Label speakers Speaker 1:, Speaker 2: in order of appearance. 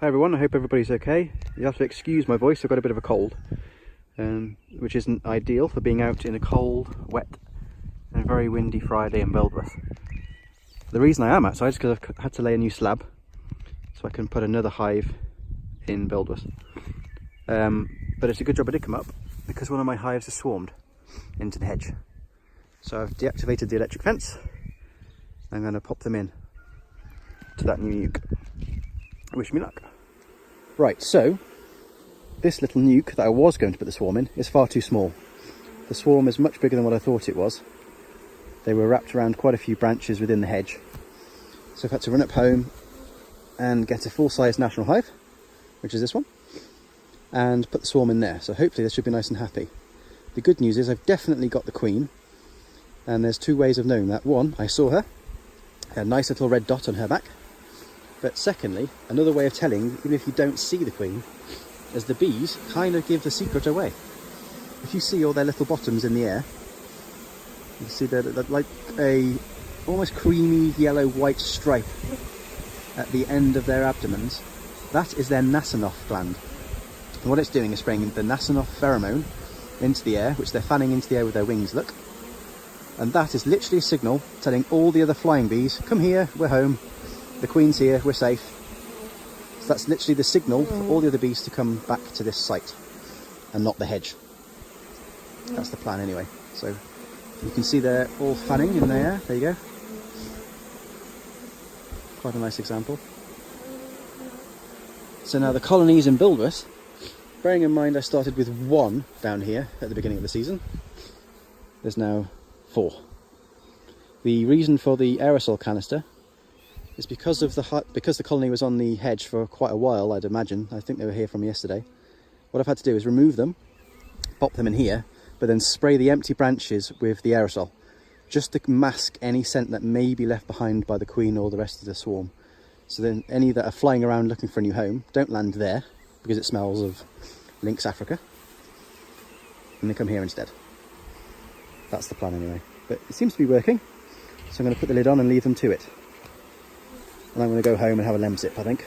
Speaker 1: Hi everyone, I hope everybody's okay. You have to excuse my voice, I've got a bit of a cold, which isn't ideal for being out in a cold, wet and very windy Friday in Buildwas. The reason I am outside is because I've had to lay a new slab so I can put another hive in Buildwas. But it's a good job I did come up because one of my hives has swarmed into the hedge. So I've deactivated the electric fence. I'm going to pop them in to that new nuke. Wish me luck. Right, so this little nuke that I was going to put the swarm in is far too small. The swarm is much bigger than what I thought it was. They were wrapped around quite a few branches within the hedge. So I've had to run up home and get a full-size national hive, which is this one, and put the swarm in there. So hopefully this should be nice and happy. The good news is I've definitely got the queen, and there's two ways of knowing that. One, I saw her, a nice little red dot on her back. But secondly, another way of telling, even if you don't see the queen, is the bees kind of give the secret away. If you see all their little bottoms in the air, you see they're like a almost creamy yellow-white stripe at the end of their abdomens. That is their Nasonov gland. And what it's doing is spraying the Nasonov pheromone into the air, which they're fanning into the air with their wings, look. And that is literally a signal telling all the other flying bees, come here, we're home. The queen's here, we're safe. So that's literally the signal for all the other bees to come back to this site and not the hedge. That's the plan anyway. So you can see they're all fanning in there. There you go. Quite a nice example. So now the colonies in Buildwas, bearing in mind I started with one down here at the beginning of the season, there's now 4. The reason for the aerosol canister is because the colony was on the hedge for quite a while, I'd imagine. I think they were here from yesterday. What I've had to do is remove them, pop them in here, but then spray the empty branches with the aerosol, just to mask any scent that may be left behind by the queen or the rest of the swarm. So then any that are flying around looking for a new home don't land there, because it smells of Lynx Africa, and they come here instead. That's the plan anyway. But it seems to be working, so I'm going to put the lid on and leave them to it. And I'm going to go home and have a lemsip, I think.